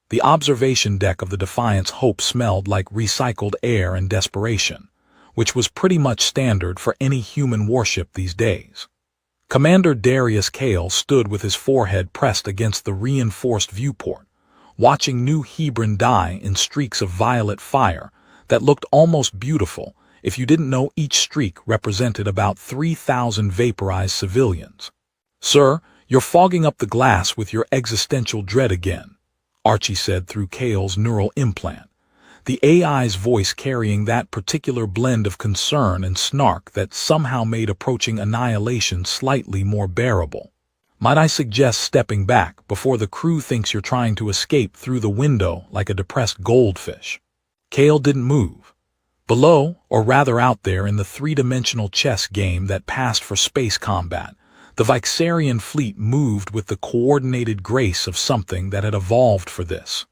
The observation deck of the Defiance Hope smelled like recycled air and desperation, which was pretty much standard for any human warship these days. Commander Darius Kael stood with his forehead pressed against the reinforced viewport, watching New Hebron die in streaks of violet fire that looked almost beautiful if you didn't know each streak represented about 3,000 vaporized civilians. "Sir, you're fogging up the glass with your existential dread again," Archie said through Kael's neural implant, the AI's voice carrying that particular blend of concern and snark that somehow made approaching annihilation slightly more bearable. "Might I suggest stepping back before the crew thinks you're trying to escape through the window like a depressed goldfish?" Kael didn't move. Below, or rather out there in the three-dimensional chess game that passed for space combat, the Vyxarian fleet moved with the coordinated grace of something that had evolved for this.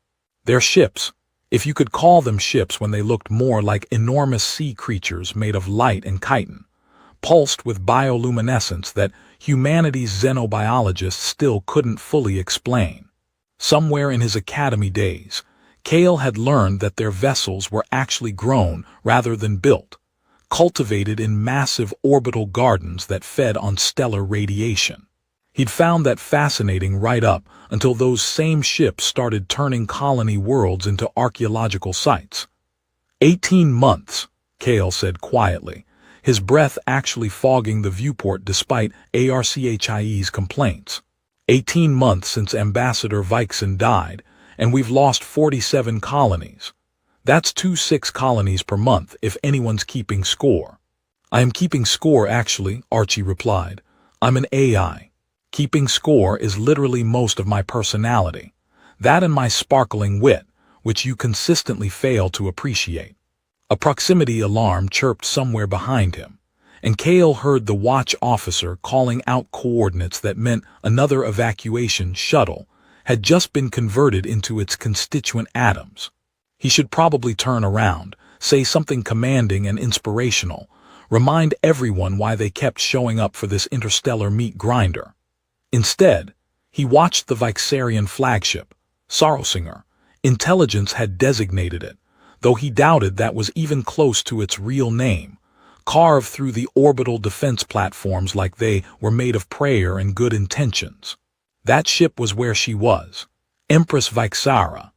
Their ships, if you could call them ships when they looked more like enormous sea creatures made of light and chitin, pulsed with bioluminescence that humanity's xenobiologists still couldn't fully explain. Somewhere in his academy days, Kael had learned that their vessels were actually grown rather than built, cultivated in massive orbital gardens that fed on stellar radiation. He'd found that fascinating right up until those same ships started turning colony worlds into archaeological sites. 18 months, Kael said quietly, his breath actually fogging the viewport despite Archie's complaints. 18 months since Ambassador Vyxara died, and we've lost 47 colonies. That's 26 colonies per month if anyone's keeping score. "I am keeping score actually," Archie replied. "I'm an AI. Keeping score is literally most of my personality. That and my sparkling wit, which you consistently fail to appreciate." A proximity alarm chirped somewhere behind him, and Kael heard the watch officer calling out coordinates that meant another evacuation shuttle had just been converted into its constituent atoms. He should probably turn around, say something commanding and inspirational, remind everyone why they kept showing up for this interstellar meat grinder. Instead, he watched the Vyxarian flagship, Sorrowsinger. Intelligence had designated it, though he doubted that was even close to its real name, carved through the orbital defense platforms like they were made of prayer and good intentions. That ship was where she was, Empress Vyxara,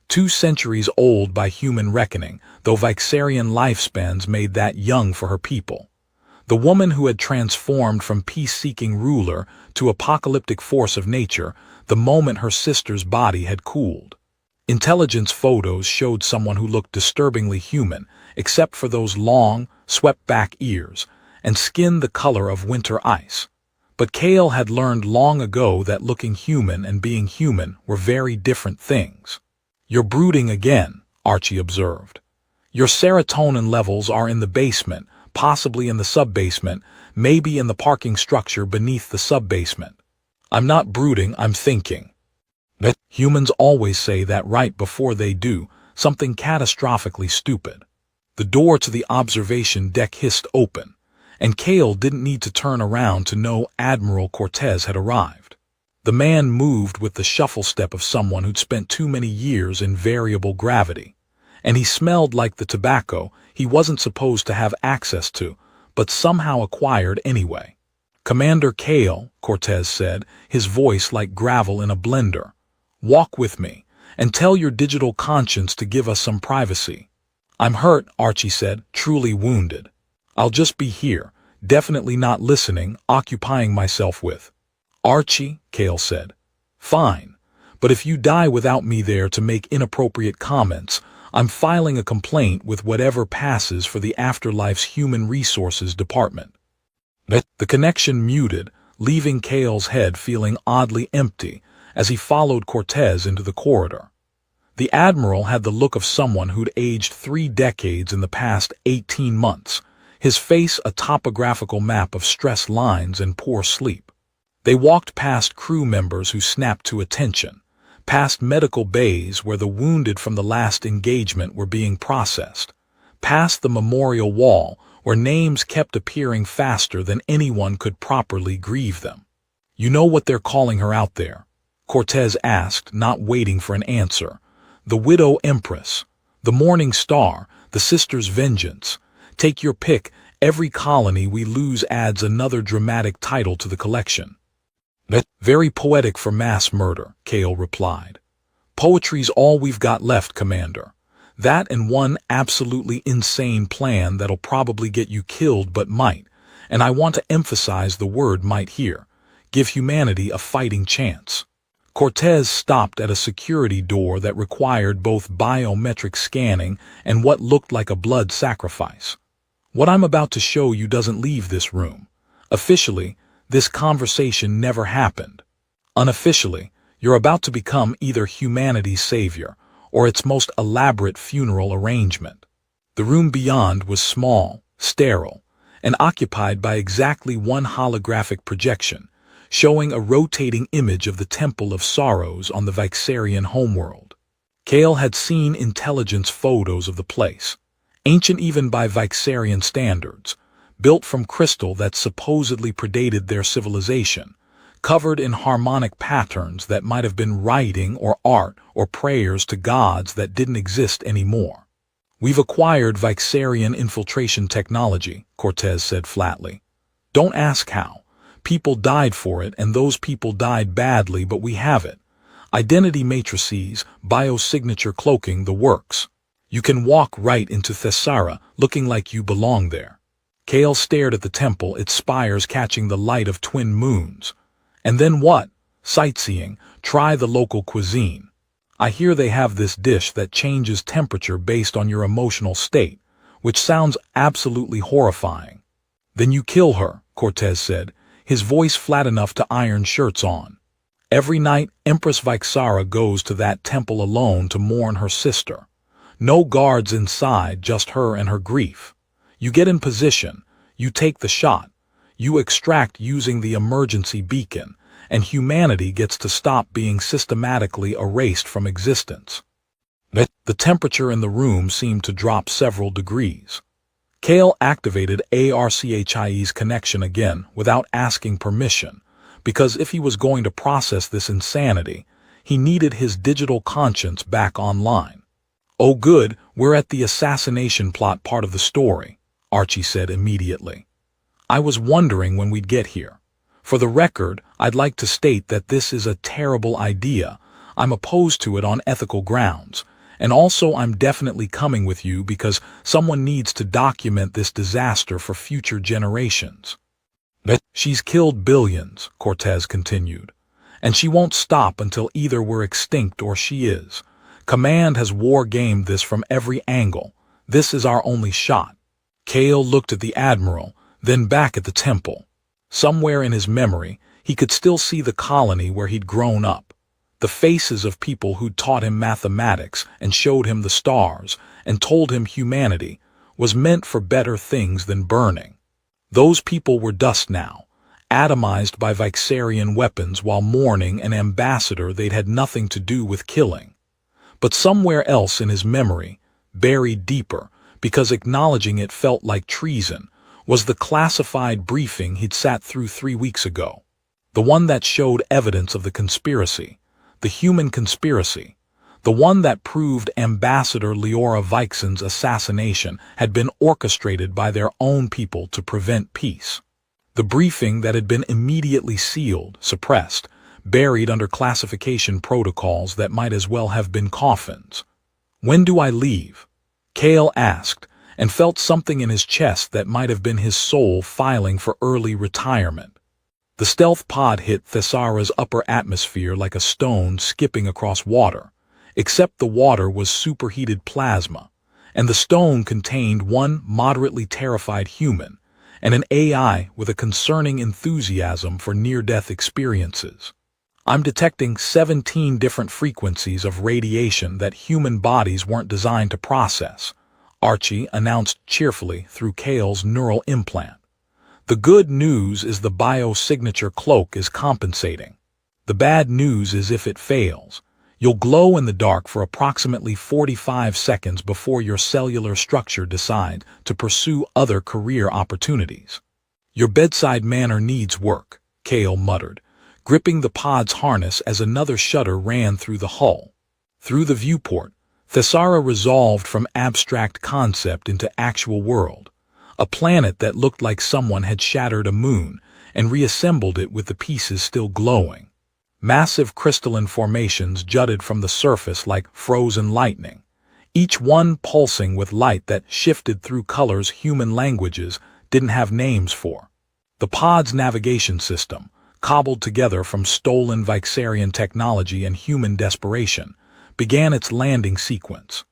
2 centuries old by human reckoning, though Vyxarian lifespans made that young for her people. The woman who had transformed from peace-seeking ruler to apocalyptic force of nature the moment her sister's body had cooled. Intelligence photos showed someone who looked disturbingly human, except for those long, swept-back ears, and skin the color of winter ice. But Kael had learned long ago that looking human and being human were very different things. "You're brooding again," Archie observed. "Your serotonin levels are in the basement, possibly in the sub-basement, maybe in the parking structure beneath the sub-basement." "I'm not brooding, I'm thinking." But humans always say that right before they do something catastrophically stupid. The door to the observation deck hissed open, and Kael didn't need to turn around to know Admiral Cortez had arrived. The man moved with the shuffle step of someone who'd spent too many years in variable gravity, and he smelled like the tobacco he wasn't supposed to have access to, but somehow acquired anyway. "Commander Kael," Cortez said, his voice like gravel in a blender, "walk with me, and tell your digital conscience to give us some privacy." "I'm hurt," Archie said, truly wounded. "I'll just be here, definitely not listening, occupying myself with." "Archie," Kael said. "Fine, but if you die without me there to make inappropriate comments, I'm filing a complaint with whatever passes for the Afterlife's Human Resources Department." The connection muted, leaving Kael's head feeling oddly empty as he followed Cortez into the corridor. The Admiral had the look of someone who'd aged 3 decades in the past 18 months, his face a topographical map of stress lines and poor sleep. They walked past crew members who snapped to attention, past medical bays where the wounded from the last engagement were being processed, past the memorial wall where names kept appearing faster than anyone could properly grieve them. "You know what they're calling her out there?" Cortez asked, not waiting for an answer, the Widow Empress, the Morning Star, the Sister's Vengeance. Take your pick, every colony we lose adds another dramatic title to the collection. Very poetic for mass murder, Kael replied. Poetry's all we've got left, Commander. That and one absolutely insane plan that'll probably get you killed but might, and I want to emphasize the word might here, give humanity a fighting chance. Cortez stopped at a security door that required both biometric scanning and what looked like a blood sacrifice. What I'm about to show you doesn't leave this room. Officially, this conversation never happened. Unofficially, you're about to become either humanity's savior or its most elaborate funeral arrangement. The room beyond was small, sterile, and occupied by exactly one holographic projection, showing a rotating image of the Temple of Sorrows on the Vyxarian homeworld. Kael had seen intelligence photos of the place, ancient even by Vyxarian standards, built from crystal that supposedly predated their civilization, covered in harmonic patterns that might have been writing or art or prayers to gods that didn't exist anymore. We've acquired Vyxarian infiltration technology, Cortez said flatly. Don't ask how. People died for it, and those people died badly, but we have it. Identity matrices, biosignature cloaking, the works. You can walk right into Vyxara looking like you belong there. Kael stared at the temple, its spires catching the light of twin moons. And then what? Sightseeing. Try the local cuisine. I hear they have this dish that changes temperature based on your emotional state, which sounds absolutely horrifying. Then you kill her, Cortez said, his voice flat enough to iron shirts on. Every night, Empress Vyxara goes to that temple alone to mourn her sister. No guards inside, just her and her grief. You get in position, you take the shot, you extract using the emergency beacon, and humanity gets to stop being systematically erased from existence. The temperature in the room seemed to drop several degrees. Kael activated ARCHIE's connection again without asking permission, because if he was going to process this insanity, he needed his digital conscience back online. Oh good, we're at the assassination plot part of the story, Archie said immediately. I was wondering when we'd get here. For the record, I'd like to state that this is a terrible idea. I'm opposed to it on ethical grounds. And also I'm definitely coming with you because someone needs to document this disaster for future generations. She's killed billions, Cortez continued. And she won't stop until either we're extinct or she is. Command has war-gamed this from every angle. This is our only shot. Kael looked at the Admiral, then back at the temple. Somewhere in his memory, he could still see the colony where he'd grown up. The faces of people who'd taught him mathematics and showed him the stars and told him humanity was meant for better things than burning. Those people were dust now, atomized by Vyxarian weapons while mourning an ambassador they'd had nothing to do with killing. But somewhere else in his memory, buried deeper, because acknowledging it felt like treason, was the classified briefing he'd sat through 3 weeks ago. The one that showed evidence of the conspiracy. The human conspiracy, the one that proved Ambassador Leora Vyxen's assassination had been orchestrated by their own people to prevent peace. The briefing that had been immediately sealed, suppressed, buried under classification protocols that might as well have been coffins. When do I leave? Kael asked, and felt something in his chest that might have been his soul filing for early retirement. The stealth pod hit Vyxara's upper atmosphere like a stone skipping across water, except the water was superheated plasma, and the stone contained one moderately terrified human and an AI with a concerning enthusiasm for near-death experiences. I'm detecting 17 different frequencies of radiation that human bodies weren't designed to process, Archie announced cheerfully through Kael's neural implant. The good news is the biosignature cloak is compensating. The bad news is if it fails, you'll glow in the dark for approximately 45 seconds before your cellular structure decides to pursue other career opportunities. Your bedside manner needs work, Kael muttered, gripping the pod's harness as another shudder ran through the hull. Through the viewport, Vyxara resolved from abstract concept into actual world, a planet that looked like someone had shattered a moon and reassembled it with the pieces still glowing. Massive crystalline formations jutted from the surface like frozen lightning, each one pulsing with light that shifted through colors human languages didn't have names for. The pod's navigation system, cobbled together from stolen Vyxarian technology and human desperation, began its landing sequence.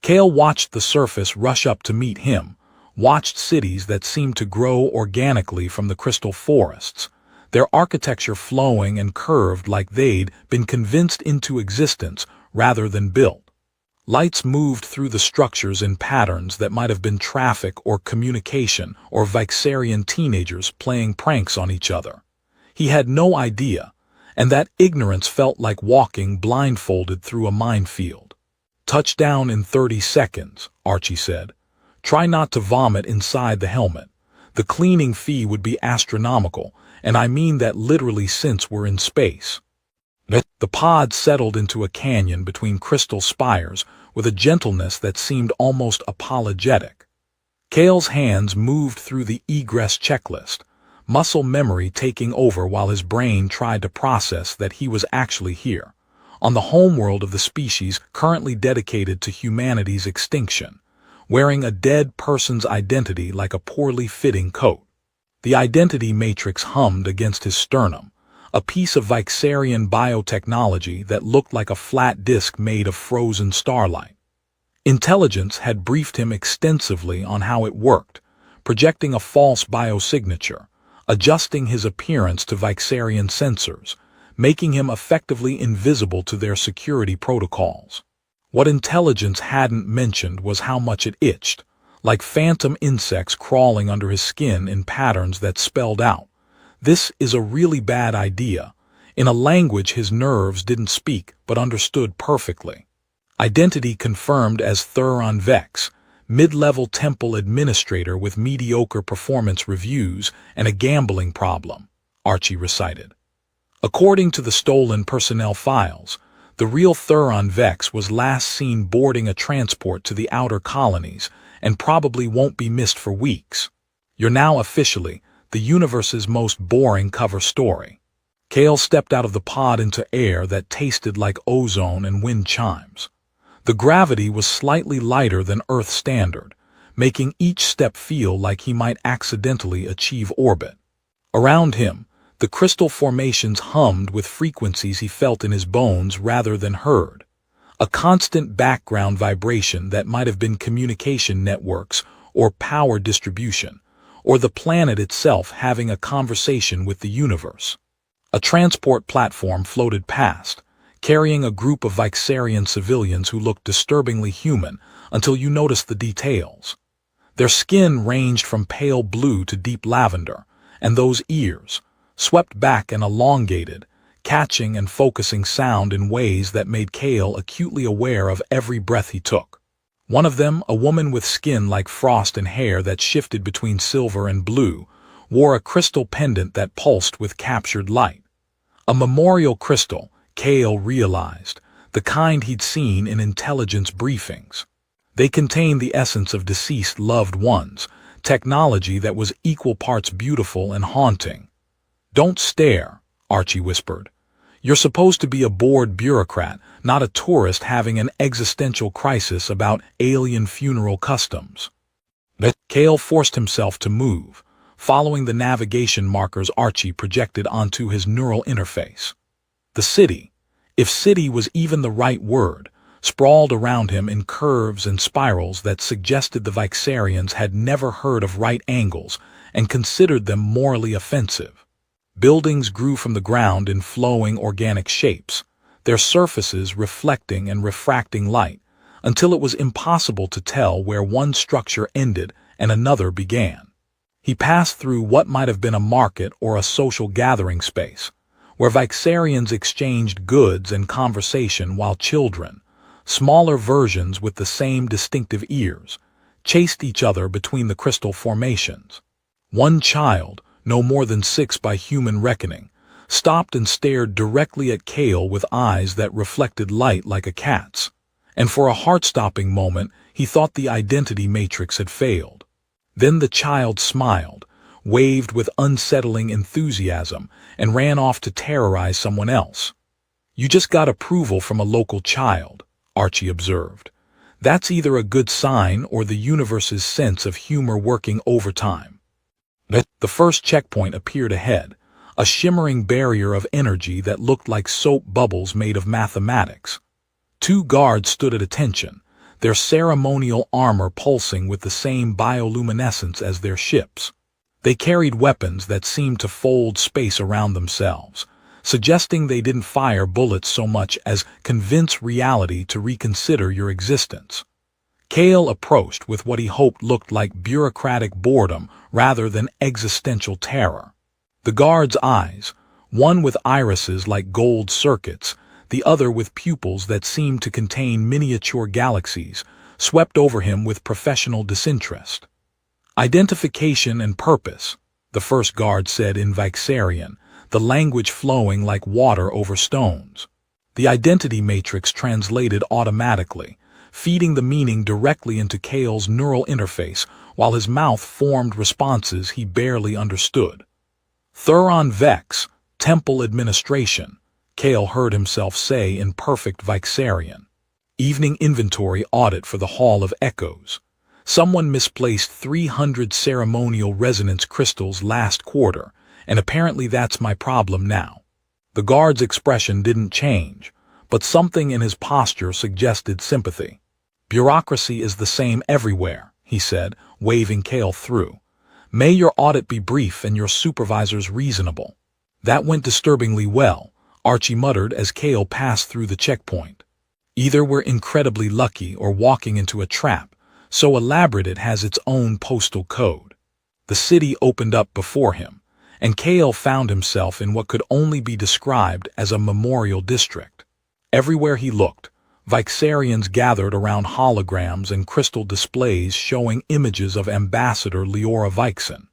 Kael watched the surface rush up to meet him, watched cities that seemed to grow organically from the crystal forests, their architecture flowing and curved like they'd been convinced into existence rather than built. Lights moved through the structures in patterns that might have been traffic or communication or Vyxarian teenagers playing pranks on each other. He had no idea, and that ignorance felt like walking blindfolded through a minefield. "Touchdown in 30 seconds, Archie said. "Try not to vomit inside the helmet. The cleaning fee would be astronomical, and I mean that literally since we're in space." The pod settled into a canyon between crystal spires with a gentleness that seemed almost apologetic. Kael's hands moved through the egress checklist, muscle memory taking over while his brain tried to process that he was actually here, on the homeworld of the species currently dedicated to humanity's extinction, wearing a dead person's identity like a poorly fitting coat. The identity matrix hummed against his sternum, a piece of Vyxarian biotechnology that looked like a flat disk made of frozen starlight. Intelligence had briefed him extensively on how it worked, projecting a false biosignature, adjusting his appearance to Vyxarian sensors, making him effectively invisible to their security protocols. What intelligence hadn't mentioned was how much it itched, like phantom insects crawling under his skin in patterns that spelled out, "This is a really bad idea," in a language his nerves didn't speak but understood perfectly. Identity confirmed as Thuron Vex, mid-level temple administrator with mediocre performance reviews and a gambling problem, Archie recited. According to the stolen personnel files, the real Thuron Vex was last seen boarding a transport to the outer colonies and probably won't be missed for weeks. "You're now officially the universe's most boring cover story." Kael stepped out of the pod into air that tasted like ozone and wind chimes. The gravity was slightly lighter than Earth standard, making each step feel like he might accidentally achieve orbit. Around him, the crystal formations hummed with frequencies he felt in his bones rather than heard, a constant background vibration that might have been communication networks or power distribution, or the planet itself having a conversation with the universe. A transport platform floated past, carrying a group of Vyxarian civilians who looked disturbingly human until you noticed the details. Their skin ranged from pale blue to deep lavender, and those ears, swept back and elongated, catching and focusing sound in ways that made Kael acutely aware of every breath he took. One of them, a woman with skin like frost and hair that shifted between silver and blue, wore a crystal pendant that pulsed with captured light. A memorial crystal, Kael realized, the kind he'd seen in intelligence briefings. They contained the essence of deceased loved ones, technology that was equal parts beautiful and haunting. "Don't stare," Archie whispered. "You're supposed to be a bored bureaucrat, not a tourist having an existential crisis about alien funeral customs." But Kael forced himself to move, following the navigation markers Archie projected onto his neural interface. The city, if city was even the right word, sprawled around him in curves and spirals that suggested the Vyxarians had never heard of right angles and considered them morally offensive. Buildings grew from the ground in flowing organic shapes, their surfaces reflecting and refracting light, until it was impossible to tell where one structure ended and another began. He passed through what might have been a market or a social gathering space, where Vyxarians exchanged goods and conversation while children, smaller versions with the same distinctive ears, chased each other between the crystal formations. One child, no more than 6 by human reckoning, stopped and stared directly at Kael with eyes that reflected light like a cat's. And for a heart-stopping moment, he thought the identity matrix had failed. Then the child smiled, waved with unsettling enthusiasm, and ran off to terrorize someone else. "You just got approval from a local child," Archie observed. "That's either a good sign or the universe's sense of humor working overtime." The first checkpoint appeared ahead, a shimmering barrier of energy that looked like soap bubbles made of mathematics. 2 guards stood at attention, their ceremonial armor pulsing with the same bioluminescence as their ships. They carried weapons that seemed to fold space around themselves, suggesting they didn't fire bullets so much as convince reality to reconsider your existence. Kael approached with what he hoped looked like bureaucratic boredom rather than existential terror. The guard's eyes, one with irises like gold circuits, the other with pupils that seemed to contain miniature galaxies, swept over him with professional disinterest. "Identification and purpose," the first guard said in Vyxarian, the language flowing like water over stones. The identity matrix translated automatically, feeding the meaning directly into Kael's neural interface while his mouth formed responses he barely understood. "Thuron Vex, Temple Administration," Kael heard himself say in perfect Vyxarian. "Evening inventory audit for the Hall of Echoes. Someone misplaced 300 ceremonial resonance crystals last quarter, and apparently that's my problem now." The guard's expression didn't change, but something in his posture suggested sympathy. "Bureaucracy is the same everywhere," he said, waving Kael through. "May your audit be brief and your supervisors reasonable." "That went disturbingly well," Archie muttered as Kael passed through the checkpoint. "Either we're incredibly lucky or walking into a trap, so elaborate it has its own postal code." The city opened up before him, and Kael found himself in what could only be described as a memorial district. Everywhere he looked, Vyxarians gathered around holograms and crystal displays showing images of Ambassador Leora Vyxen.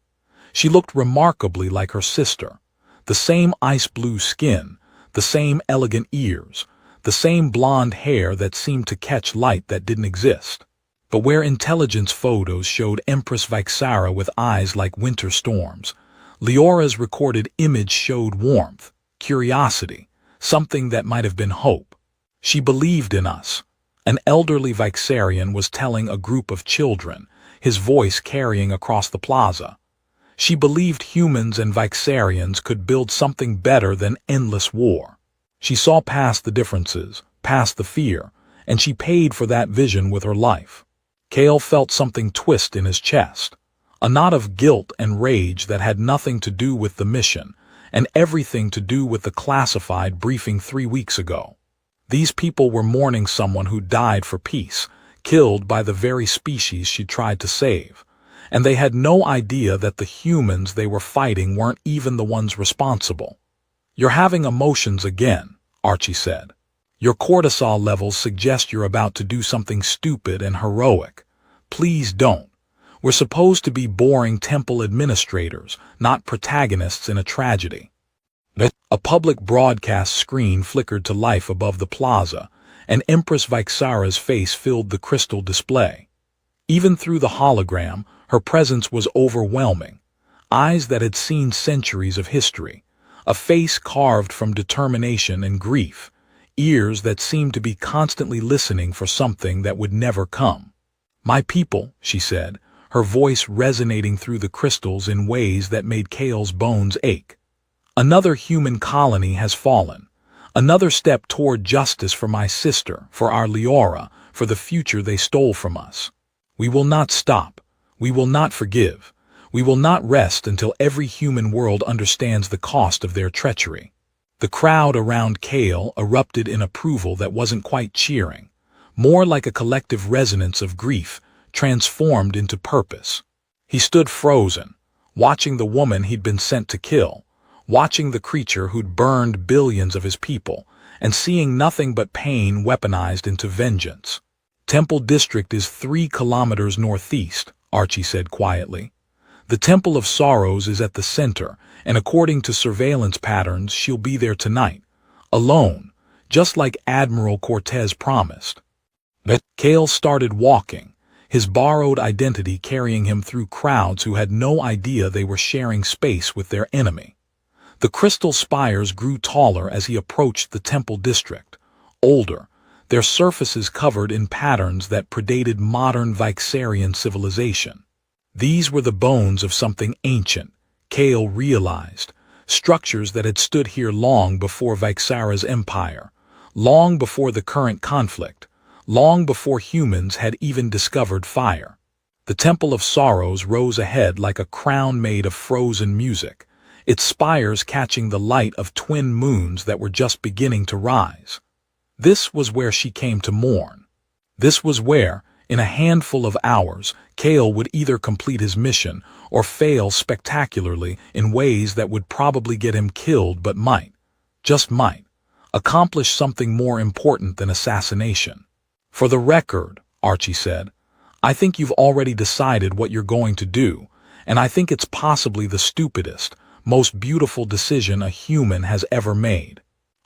She looked remarkably like her sister, the same ice-blue skin, the same elegant ears, the same blonde hair that seemed to catch light that didn't exist. But where intelligence photos showed Empress Vyxara with eyes like winter storms, Leora's recorded image showed warmth, curiosity, something that might have been hope. "She believed in us," an elderly Vyxarian was telling a group of children, his voice carrying across the plaza. "She believed humans and Vyxarians could build something better than endless war. She saw past the differences, past the fear, and she paid for that vision with her life." Kael felt something twist in his chest, a knot of guilt and rage that had nothing to do with the mission, and everything to do with the classified briefing 3 weeks ago. These people were mourning someone who died for peace, killed by the very species she tried to save, and they had no idea that the humans they were fighting weren't even the ones responsible. "You're having emotions again," Archie said. "Your cortisol levels suggest you're about to do something stupid and heroic. Please don't. We're supposed to be boring temple administrators, not protagonists in a tragedy." A public broadcast screen flickered to life above the plaza, and Empress Vyxara's face filled the crystal display. Even through the hologram, her presence was overwhelming. Eyes that had seen centuries of history, a face carved from determination and grief, ears that seemed to be constantly listening for something that would never come. "My people," she said, her voice resonating through the crystals in ways that made Kael's bones ache. "Another human colony has fallen. Another step toward justice for my sister, for our Leora, for the future they stole from us. We will not stop. We will not forgive. We will not rest until every human world understands the cost of their treachery." The crowd around Kael erupted in approval that wasn't quite cheering, more like a collective resonance of grief, transformed into purpose. He stood frozen, watching the woman he'd been sent to kill, watching the creature who'd burned billions of his people, and seeing nothing but pain weaponized into vengeance. "Temple District is 3 kilometers northeast," Archie said quietly. The Temple of Sorrows is at the center, and according to surveillance patterns, she'll be there tonight, alone, just like Admiral Cortez promised. But Kael started walking, his borrowed identity carrying him through crowds who had no idea they were sharing space with their enemy. The crystal spires grew taller as he approached the temple district, older, their surfaces covered in patterns that predated modern Vyxarian civilization. These were the bones of something ancient, Kael realized, structures that had stood here long before Vyxara's empire, long before the current conflict, long before humans had even discovered fire. The Temple of Sorrows rose ahead like a crown made of frozen music, its spires catching the light of twin moons that were just beginning to rise. This was where she came to mourn. This was where, in a handful of hours, Kael would either complete his mission or fail spectacularly in ways that would probably get him killed but might, just might, accomplish something more important than assassination. "For the record," Archie said, "I think you've already decided what you're going to do, and I think it's possibly the stupidest, most beautiful decision a human has ever made.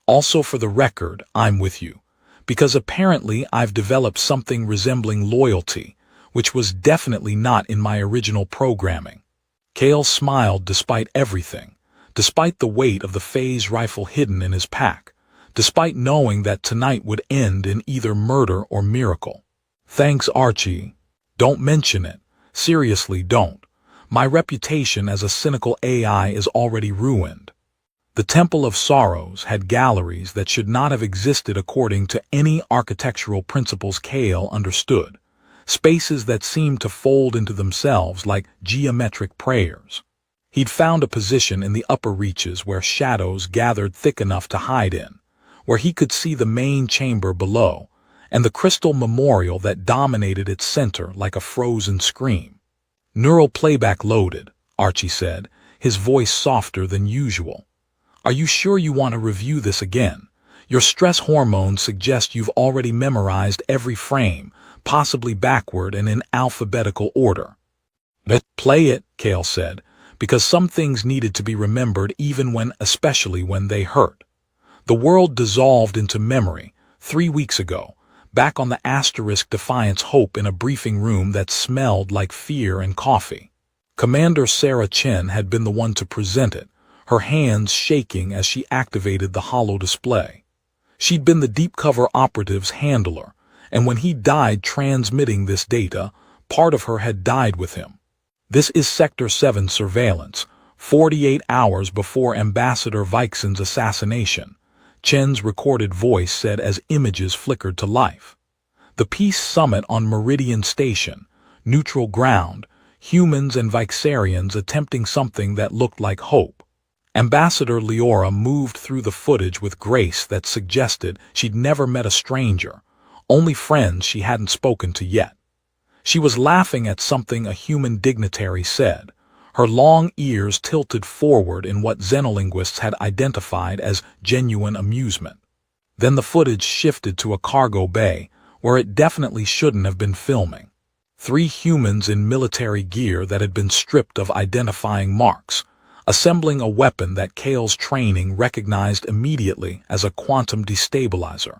Also for the record, I'm with you, because apparently I've developed something resembling loyalty, which was definitely not in my original programming." Kael smiled despite everything, despite the weight of the phase rifle hidden in his pack, despite knowing that tonight would end in either murder or miracle. "Thanks, Archie. Don't mention it. Seriously, don't. My reputation as a cynical AI is already ruined." The Temple of Sorrows had galleries that should not have existed according to any architectural principles Kael understood, spaces that seemed to fold into themselves like geometric prayers. He'd found a position in the upper reaches where shadows gathered thick enough to hide in, where he could see the main chamber below, and the crystal memorial that dominated its center like a frozen scream. "Neural playback loaded," Archie said, his voice softer than usual. "Are you sure you want to review this again? Your stress hormones suggest you've already memorized every frame, possibly backward and in alphabetical order." "Play it," Kael said, because some things needed to be remembered especially when they hurt. The world dissolved into memory 3 weeks ago, back on the Defiance Hope in a briefing room that smelled like fear and coffee. Commander Sarah Chen had been the one to present it, her hands shaking as she activated the holo display. She'd been the deep cover operative's handler, and when he died transmitting this data, part of her had died with him. "This is Sector 7 surveillance, 48 hours before Ambassador Vyxara's assassination," Chen's recorded voice said as images flickered to life. "The Peace Summit on Meridian Station, neutral ground, humans and Vyxarians attempting something that looked like hope." Ambassador Leora moved through the footage with grace that suggested she'd never met a stranger, only friends she hadn't spoken to yet. She was laughing at something a human dignitary said, her long ears tilted forward in what xenolinguists had identified as genuine amusement. Then the footage shifted to a cargo bay, where it definitely shouldn't have been filming. 3 humans in military gear that had been stripped of identifying marks, assembling a weapon that Kael's training recognized immediately as a quantum destabilizer.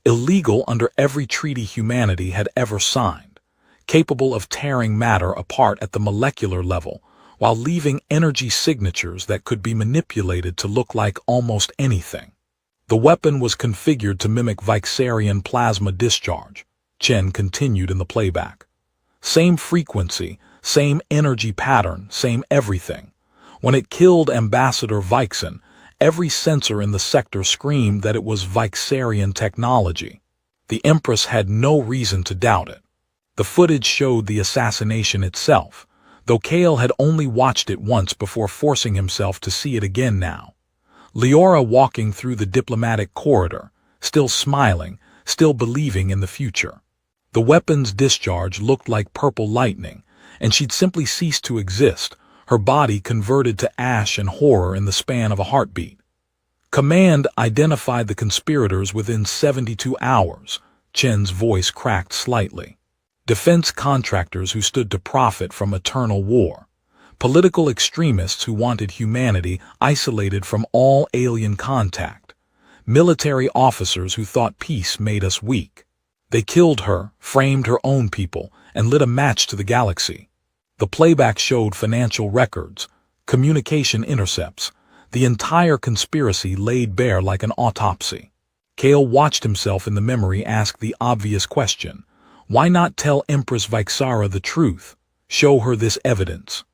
Illegal under every treaty humanity had ever signed, capable of tearing matter apart at the molecular level, while leaving energy signatures that could be manipulated to look like almost anything. The weapon was configured to mimic Vyxarian plasma discharge, Chen continued in the playback. Same frequency, same energy pattern, same everything. When it killed Ambassador Vyxara, every sensor in the sector screamed that it was Vyxarian technology. The Empress had no reason to doubt it. The footage showed the assassination itself, though Kael had only watched it once before forcing himself to see it again now. Leora walking through the diplomatic corridor, still smiling, still believing in the future. The weapon's discharge looked like purple lightning, and she'd simply ceased to exist, her body converted to ash and horror in the span of a heartbeat. Command identified the conspirators within 72 hours, Chen's voice cracked slightly. Defense contractors who stood to profit from eternal war. Political extremists who wanted humanity isolated from all alien contact. Military officers who thought peace made us weak. They killed her, framed her own people, and lit a match to the galaxy. The playback showed financial records, communication intercepts, the entire conspiracy laid bare like an autopsy. Kael watched himself in the memory ask the obvious question. Why not tell Empress Vyxara the truth? Show her this evidence.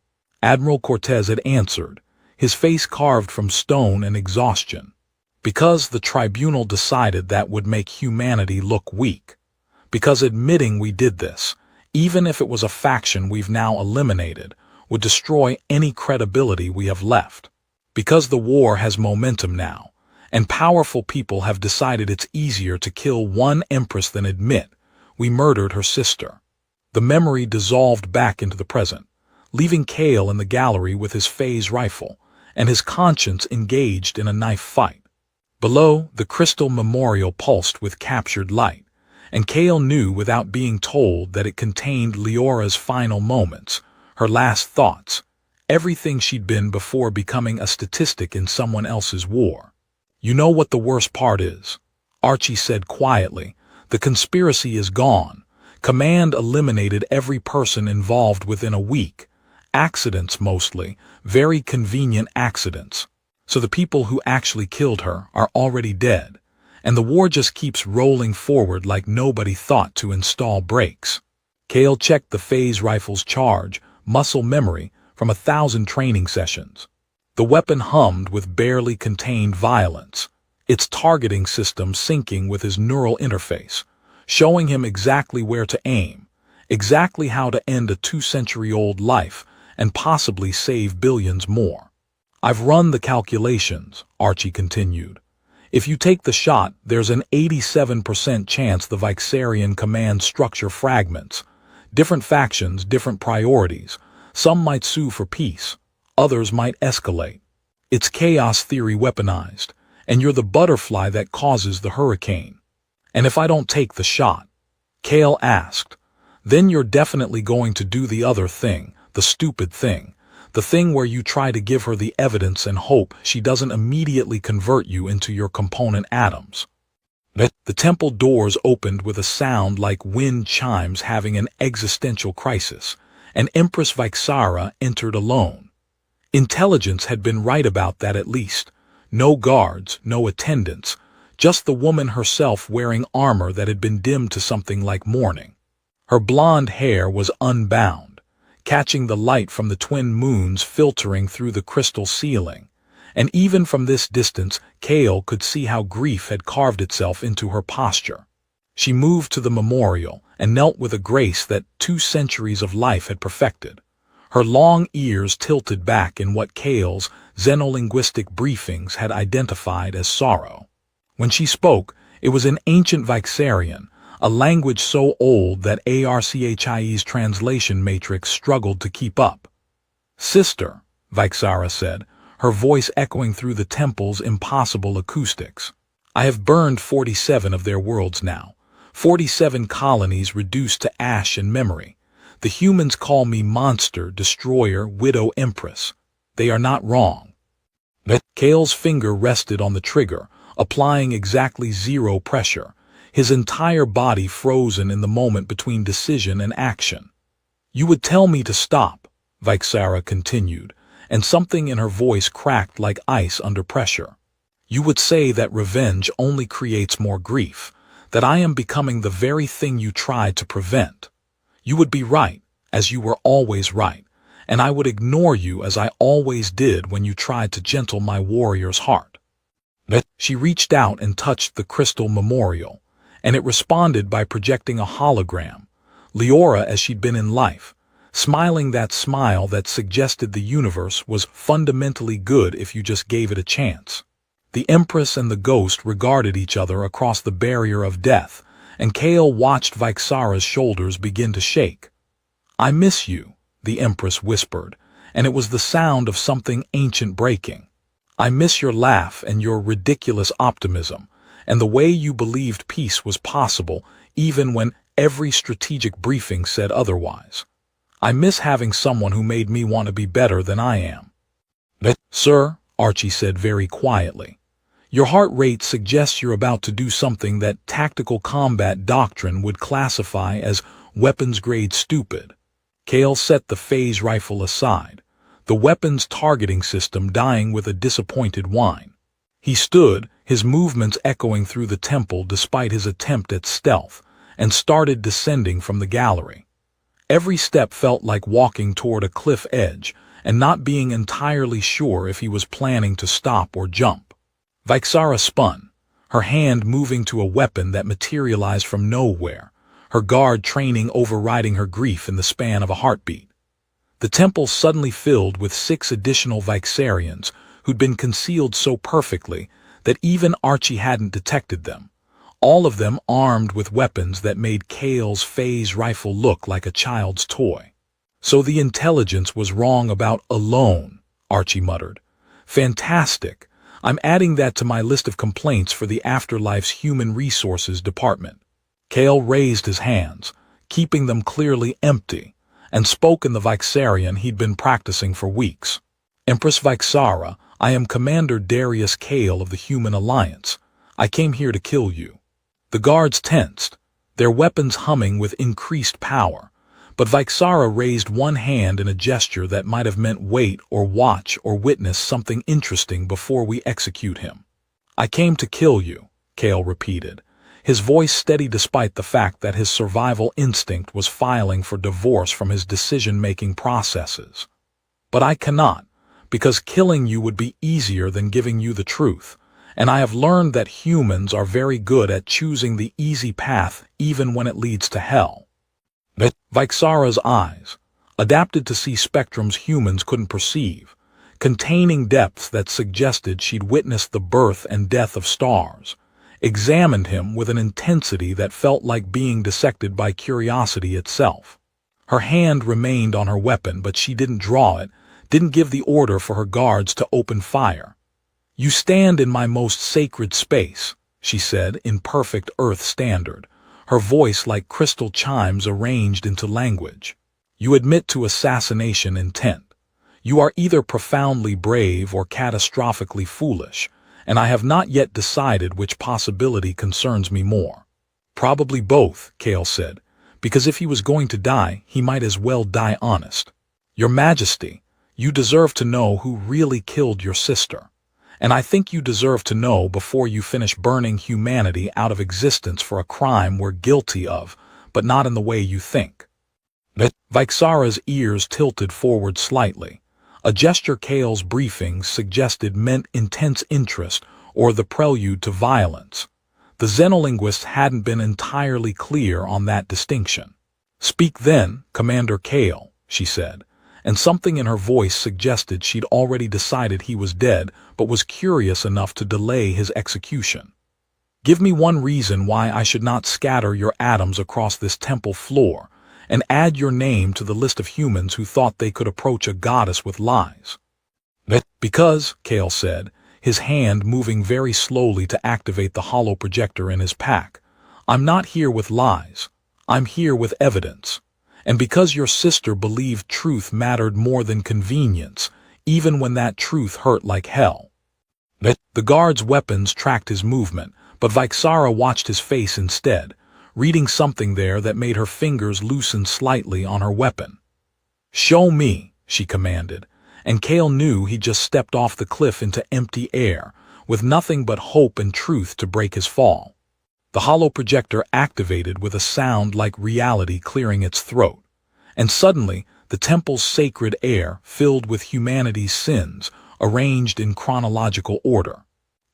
Admiral Cortez had answered, his face carved from stone and exhaustion. Because the tribunal decided that would make humanity look weak. Because admitting we did this, even if it was a faction we've now eliminated, would destroy any credibility we have left. Because the war has momentum now, and powerful people have decided it's easier to kill one empress than admit we murdered her sister. The memory dissolved back into the present, leaving Kael in the gallery with his phase rifle, and his conscience engaged in a knife fight. Below, the crystal memorial pulsed with captured light, and Kael knew without being told that it contained Leora's final moments, her last thoughts, everything she'd been before becoming a statistic in someone else's war. You know what the worst part is? Archie said quietly. The conspiracy is gone. Command eliminated every person involved within a week. Accidents mostly, very convenient accidents. So the people who actually killed her are already dead. And the war just keeps rolling forward like nobody thought to install brakes. Kael checked the phase rifle's charge, muscle memory, from 1,000 training sessions. The weapon hummed with barely contained violence, its targeting system syncing with his neural interface, showing him exactly where to aim, exactly how to end a 2-century-old life, and possibly save billions more. I've run the calculations, Archie continued. If you take the shot, there's an 87% chance the Vyxarian command structure fragments. Different factions, different priorities. Some might sue for peace. Others might escalate. It's chaos theory weaponized, and you're the butterfly that causes the hurricane. And if I don't take the shot, Kael asked, then you're definitely going to do the other thing, the stupid thing. The thing where you try to give her the evidence and hope she doesn't immediately convert you into your component atoms. The temple doors opened with a sound like wind chimes having an existential crisis, and Empress Vyxara entered alone. Intelligence had been right about that at least. No guards, no attendants, just the woman herself wearing armor that had been dimmed to something like mourning. Her blonde hair was unbound, catching the light from the twin moons filtering through the crystal ceiling, and even from this distance Kael could see how grief had carved itself into her posture. She moved to the memorial and knelt with a grace that 2 centuries of life had perfected, her long ears tilted back in what Kael's xenolinguistic briefings had identified as sorrow. When she spoke, it was in ancient Vyxarian, a language so old that Archie's translation matrix struggled to keep up. Sister, Vyxara said, her voice echoing through the temple's impossible acoustics. I have burned 47 of their worlds now, 47 colonies reduced to ash and memory. The humans call me monster, destroyer, widow, empress. They are not wrong. Kael's finger rested on the trigger, applying exactly 0 pressure, his entire body frozen in the moment between decision and action. You would tell me to stop, Vyxara continued, and something in her voice cracked like ice under pressure. You would say that revenge only creates more grief, that I am becoming the very thing you tried to prevent. You would be right, as you were always right, and I would ignore you as I always did when you tried to gentle my warrior's heart. She reached out and touched the crystal memorial, and it responded by projecting a hologram, Leora as she'd been in life, smiling that smile that suggested the universe was fundamentally good if you just gave it a chance. The Empress and the ghost regarded each other across the barrier of death, and Kael watched Vyxara's shoulders begin to shake. I miss you, the Empress whispered, and it was the sound of something ancient breaking. I miss your laugh and your ridiculous optimism, and the way you believed peace was possible even when every strategic briefing said otherwise. I miss having someone who made me want to be better than I am. But, sir, Archie said very quietly, your heart rate suggests you're about to do something that tactical combat doctrine would classify as weapons-grade stupid. Kael set the phase rifle aside, the weapon's targeting system dying with a disappointed whine. He stood, his movements echoing through the temple despite his attempt at stealth, and started descending from the gallery. Every step felt like walking toward a cliff edge and not being entirely sure if he was planning to stop or jump. Vyxara spun, her hand moving to a weapon that materialized from nowhere, her guard training overriding her grief in the span of a heartbeat. The temple suddenly filled with 6 additional Vyxarians who'd been concealed so perfectly that even Archie hadn't detected them, all of them armed with weapons that made Kael's phase rifle look like a child's toy. So the intelligence was wrong about alone, Archie muttered. Fantastic. I'm adding that to my list of complaints for the Afterlife's Human Resources Department. Kael raised his hands, keeping them clearly empty, and spoke in the Vyxarian he'd been practicing for weeks. Empress Vyxara, I am Commander Darius Kael of the Human Alliance. I came here to kill you. The guards tensed, their weapons humming with increased power, but Vyxara raised one hand in a gesture that might have meant wait or watch or witness something interesting before we execute him. I came to kill you, Kael repeated, his voice steady despite the fact that his survival instinct was filing for divorce from his decision-making processes. But I cannot, because killing you would be easier than giving you the truth, and I have learned that humans are very good at choosing the easy path even when it leads to hell. Vyxara's eyes, adapted to see spectrums humans couldn't perceive, containing depths that suggested she'd witnessed the birth and death of stars, examined him with an intensity that felt like being dissected by curiosity itself. Her hand remained on her weapon, but she didn't draw it, didn't give the order for her guards to open fire. You stand in my most sacred space, she said in perfect Earth standard, her voice like crystal chimes arranged into language. You admit to assassination intent. You are either profoundly brave or catastrophically foolish, and I have not yet decided which possibility concerns me more. Probably both, Kael said, because if he was going to die, he might as well die honest. Your Majesty, you deserve to know who really killed your sister. And I think you deserve to know before you finish burning humanity out of existence for a crime we're guilty of, but not in the way you think. Vyxara's ears tilted forward slightly, a gesture Kael's briefings suggested meant intense interest or the prelude to violence. The xenolinguist hadn't been entirely clear on that distinction. Speak then, Commander Kael, she said, and something in her voice suggested she'd already decided he was dead but was curious enough to delay his execution. Give me one reason why I should not scatter your atoms across this temple floor and add your name to the list of humans who thought they could approach a goddess with lies. Because, Kael said, his hand moving very slowly to activate the hollow projector in his pack, I'm not here with lies. I'm here with evidence. And because your sister believed truth mattered more than convenience, even when that truth hurt like hell. The guard's weapons tracked his movement, but Vyxara watched his face instead, reading something there that made her fingers loosen slightly on her weapon. Show me, she commanded, and Kael knew he just stepped off the cliff into empty air, with nothing but hope and truth to break his fall. The hollow projector activated with a sound like reality clearing its throat, and suddenly the temple's sacred air filled with humanity's sins, arranged in chronological order.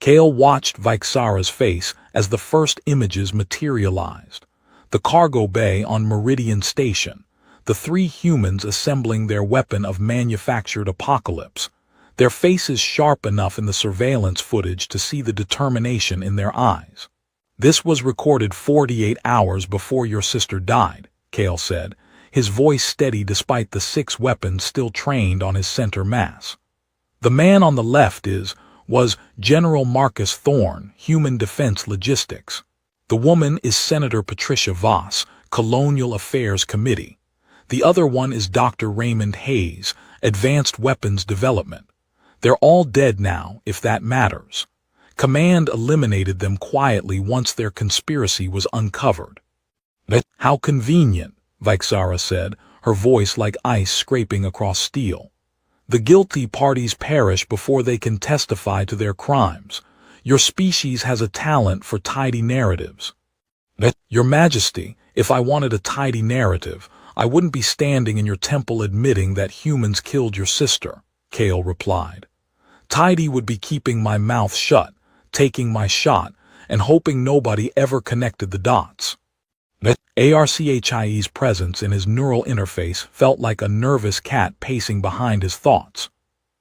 Kael watched Vyxara's face as the first images materialized. The cargo bay on Meridian Station, the 3 humans assembling their weapon of manufactured apocalypse, their faces sharp enough in the surveillance footage to see the determination in their eyes. This was recorded 48 hours before your sister died, Kael said, his voice steady despite the 6 weapons still trained on his center mass. The man on the left was General Marcus Thorne, Human Defense Logistics. The woman is Senator Patricia Voss, Colonial Affairs Committee. The other one is Dr. Raymond Hayes, Advanced Weapons Development. They're all dead now, if that matters. Command eliminated them quietly once their conspiracy was uncovered. How convenient, Vyxara said, her voice like ice scraping across steel. The guilty parties perish before they can testify to their crimes. Your species has a talent for tidy narratives. Your Majesty, if I wanted a tidy narrative, I wouldn't be standing in your temple admitting that humans killed your sister, Kael replied. Tidy would be keeping my mouth shut, taking my shot, and hoping nobody ever connected the dots. Archie's presence in his neural interface felt like a nervous cat pacing behind his thoughts.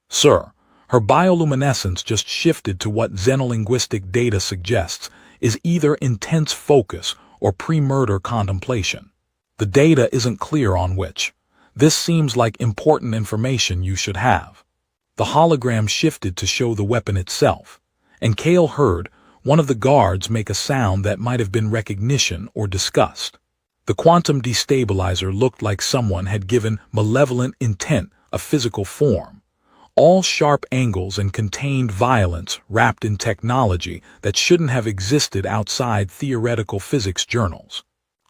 Sir, her bioluminescence just shifted to what xenolinguistic data suggests is either intense focus or pre-murder contemplation. The data isn't clear on which. This seems like important information you should have. The hologram shifted to show the weapon itself, and Kael heard one of the guards make a sound that might have been recognition or disgust. The quantum destabilizer looked like someone had given malevolent intent a physical form. All sharp angles and contained violence wrapped in technology that shouldn't have existed outside theoretical physics journals.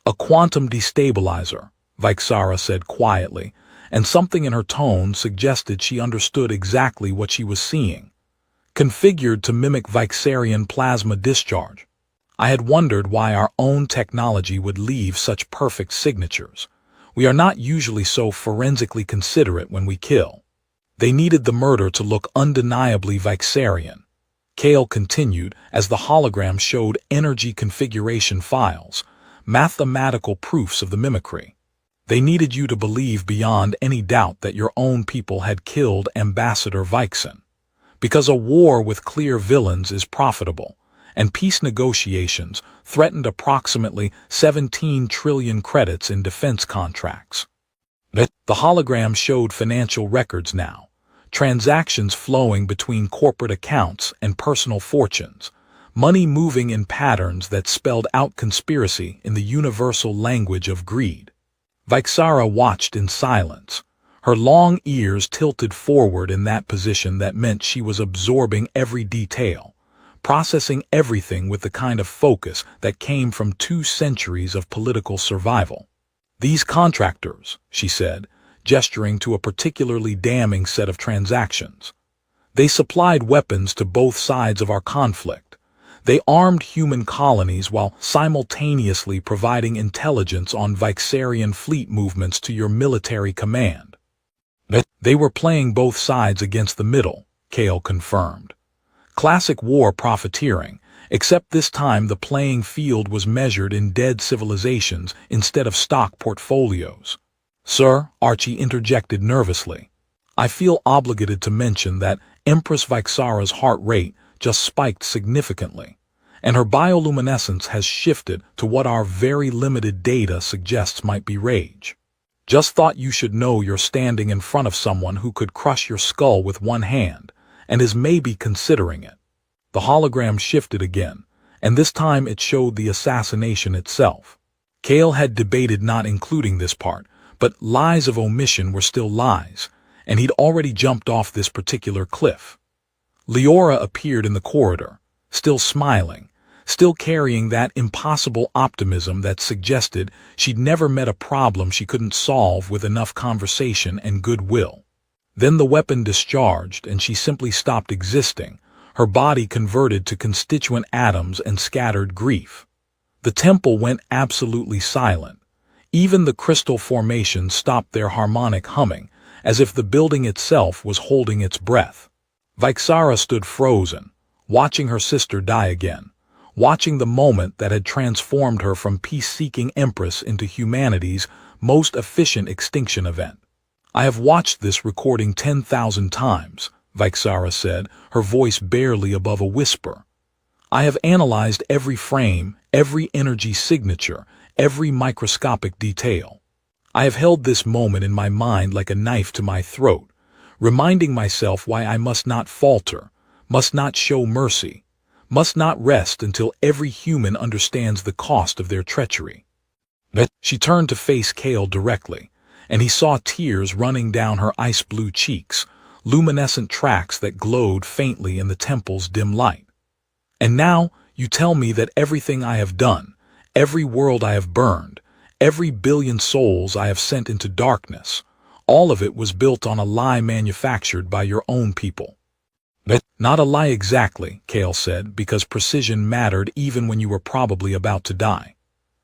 A quantum destabilizer, Vyxara said quietly, and something in her tone suggested she understood exactly what she was seeing. Configured to mimic Vyxarian plasma discharge. I had wondered why our own technology would leave such perfect signatures. We are not usually so forensically considerate when we kill. They needed the murder to look undeniably Vyxarian. Kael continued as the hologram showed energy configuration files, mathematical proofs of the mimicry. They needed you to believe beyond any doubt that your own people had killed Ambassador Vyxen. Because a war with clear villains is profitable, and peace negotiations threatened approximately 17 trillion credits in defense contracts. The hologram showed financial records now, transactions flowing between corporate accounts and personal fortunes, money moving in patterns that spelled out conspiracy in the universal language of greed. Vyxara watched in silence, her long ears tilted forward in that position that meant she was absorbing every detail, processing everything with the kind of focus that came from 2 centuries of political survival. These contractors, she said, gesturing to a particularly damning set of transactions. They supplied weapons to both sides of our conflict. They armed human colonies while simultaneously providing intelligence on Vyxarian fleet movements to your military command. They were playing both sides against the middle, Kael confirmed. Classic war profiteering, except this time the playing field was measured in dead civilizations instead of stock portfolios. Sir, Archie interjected nervously. I feel obligated to mention that Empress Vyxara's heart rate just spiked significantly, and her bioluminescence has shifted to what our very limited data suggests might be rage. Just thought you should know you're standing in front of someone who could crush your skull with one hand, and is maybe considering it. The hologram shifted again, and this time it showed the assassination itself. Kael had debated not including this part, but lies of omission were still lies, and he'd already jumped off this particular cliff. Leora appeared in the corridor, still smiling, still carrying that impossible optimism that suggested she'd never met a problem she couldn't solve with enough conversation and goodwill. Then the weapon discharged and she simply stopped existing, her body converted to constituent atoms and scattered grief. The temple went absolutely silent. Even the crystal formations stopped their harmonic humming, as if the building itself was holding its breath. Vyxara stood frozen, watching her sister die again, watching the moment that had transformed her from peace-seeking empress into humanity's most efficient extinction event. I have watched this recording 10,000 times, Vyxara said, her voice barely above a whisper. I have analyzed every frame, every energy signature, every microscopic detail. I have held this moment in my mind like a knife to my throat, reminding myself why I must not falter, must not show mercy, must not rest until every human understands the cost of their treachery. She turned to face Kael directly, and he saw tears running down her ice-blue cheeks, luminescent tracks that glowed faintly in the temple's dim light. "And now you tell me that everything I have done, every world I have burned, every billion souls I have sent into darkness, all of it was built on a lie manufactured by your own people." "Not a lie exactly," Kael said, "because precision mattered even when you were probably about to die.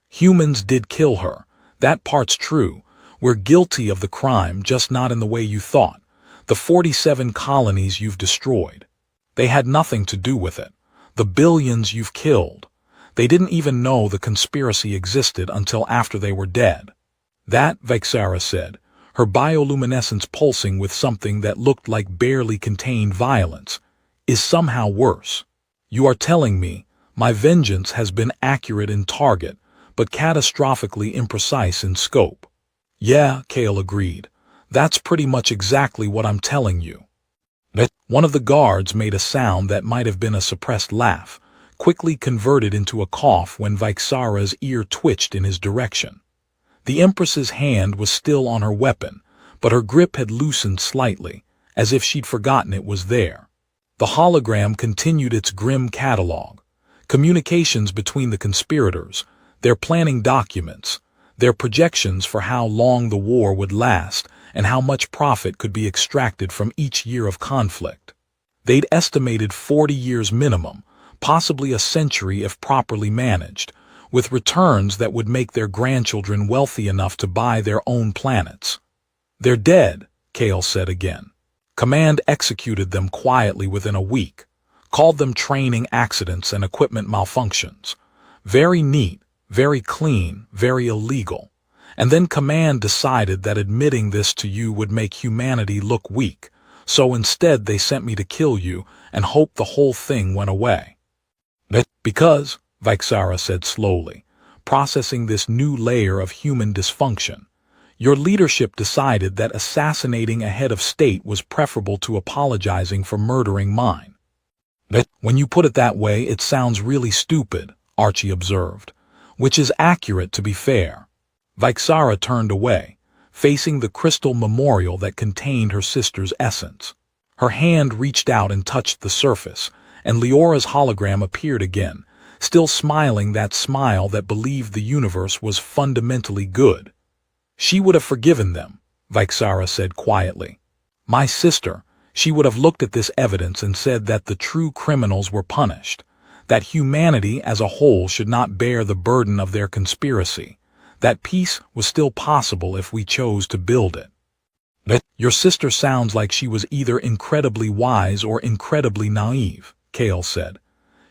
Humans did kill her. That part's true. We're guilty of the crime, just not in the way you thought. The 47 colonies you've destroyed. They had nothing to do with it. The billions you've killed. They didn't even know the conspiracy existed until after they were dead." "That," Vyxara said, her bioluminescence pulsing with something that looked like barely contained violence, "is somehow worse. You are telling me my vengeance has been accurate in target, but catastrophically imprecise in scope." "Yeah," Kael agreed. "That's pretty much exactly what I'm telling you." One of the guards made a sound that might have been a suppressed laugh, quickly converted into a cough when Vyxara's ear twitched in his direction. The Empress's hand was still on her weapon, but her grip had loosened slightly, as if she'd forgotten it was there. The hologram continued its grim catalogue. Communications between the conspirators, their planning documents, their projections for how long the war would last and how much profit could be extracted from each year of conflict. They'd estimated 40 years minimum, possibly a century if properly managed, with returns that would make their grandchildren wealthy enough to buy their own planets. "They're dead," Kael said again. "Command executed them quietly within a week, called them training accidents and equipment malfunctions. Very neat, very clean, very illegal. And then Command decided that admitting this to you would make humanity look weak, so instead they sent me to kill you and hoped the whole thing went away." "Because," Vyxara said slowly, processing this new layer of human dysfunction, "your leadership decided that assassinating a head of state was preferable to apologizing for murdering mine." "When you put it that way, it sounds really stupid," Archie observed, "which is accurate to be fair." Vyxara turned away, facing the crystal memorial that contained her sister's essence. Her hand reached out and touched the surface, and Leora's hologram appeared again, still smiling that smile that believed the universe was fundamentally good. "She would have forgiven them," Vyxara said quietly. "My sister, she would have looked at this evidence and said that the true criminals were punished, that humanity as a whole should not bear the burden of their conspiracy, that peace was still possible if we chose to build it." "Your sister sounds like she was either incredibly wise or incredibly naive," Kael said.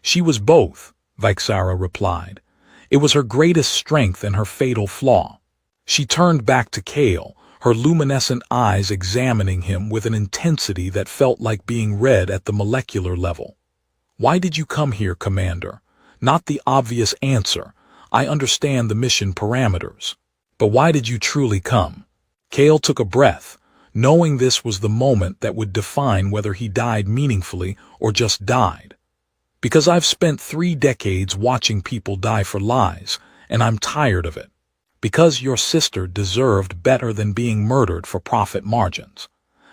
"She was both," Vyxara replied. "It was her greatest strength and her fatal flaw." She turned back to Kael, her luminescent eyes examining him with an intensity that felt like being read at the molecular level. "Why did you come here, Commander? Not the obvious answer. I understand the mission parameters. But why did you truly come?" Kael took a breath, knowing this was the moment that would define whether he died meaningfully or just died. "Because I've spent 3 decades watching people die for lies, and I'm tired of it. Because your sister deserved better than being murdered for profit margins.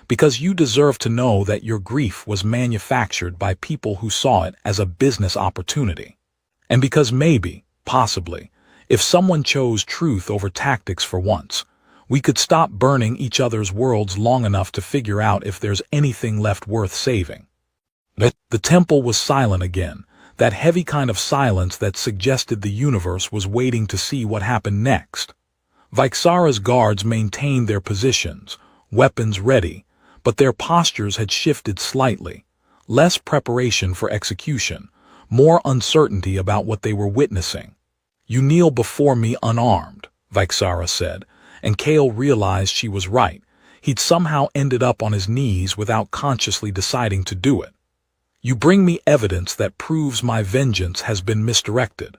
Because you deserve to know that your grief was manufactured by people who saw it as a business opportunity. And because maybe, possibly, if someone chose truth over tactics for once, we could stop burning each other's worlds long enough to figure out if there's anything left worth saving." The temple was silent again, that heavy kind of silence that suggested the universe was waiting to see what happened next. Vyxara's guards maintained their positions, weapons ready, but their postures had shifted slightly. Less preparation for execution, more uncertainty about what they were witnessing. "You kneel before me unarmed," Vyxara said, and Kael realized she was right. He'd somehow ended up on his knees without consciously deciding to do it. "You bring me evidence that proves my vengeance has been misdirected.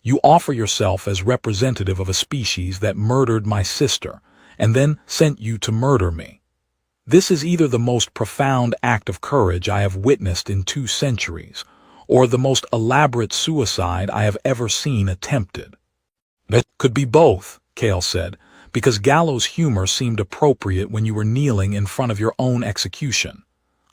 You offer yourself as representative of a species that murdered my sister and then sent you to murder me. This is either the most profound act of courage I have witnessed in 2 centuries, or the most elaborate suicide I have ever seen attempted." "It could be both," Kael said, because gallows humor seemed appropriate when you were kneeling in front of your own execution.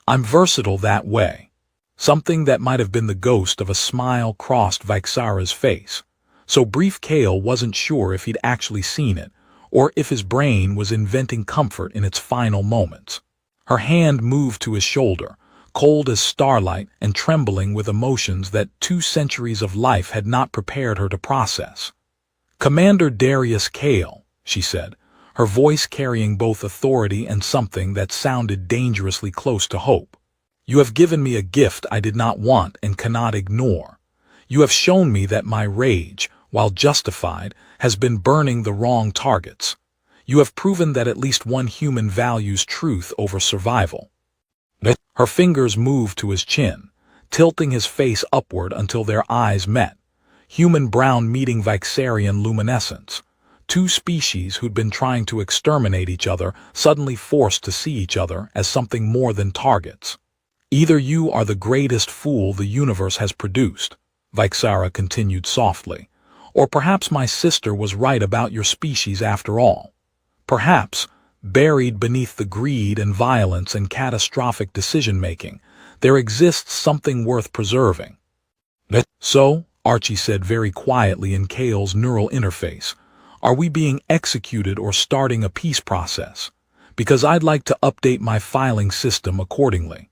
I'm versatile that way. Something that might have been the ghost of a smile crossed Vyxara's face. So Brief Kael wasn't sure if he'd actually seen it, or if his brain was inventing comfort in its final moments. Her hand moved to his shoulder, cold as starlight and trembling with emotions that 2 centuries of life had not prepared her to process. "Commander Darius Kael," she said, her voice carrying both authority and something that sounded dangerously close to hope. "You have given me a gift I did not want and cannot ignore. You have shown me that my rage, while justified, has been burning the wrong targets. You have proven that at least one human values truth over survival." Her fingers moved to his chin, tilting his face upward until their eyes met. Human brown meeting Vyxarian luminescence. 2 species who'd been trying to exterminate each other suddenly forced to see each other as something more than targets. "Either you are the greatest fool the universe has produced," Vyxara continued softly, "or perhaps my sister was right about your species after all. Perhaps, buried beneath the greed and violence and catastrophic decision-making, there exists something worth preserving." "So," Archie said very quietly in Kael's neural interface, "are we being executed or starting a peace process? Because I'd like to update my filing system accordingly."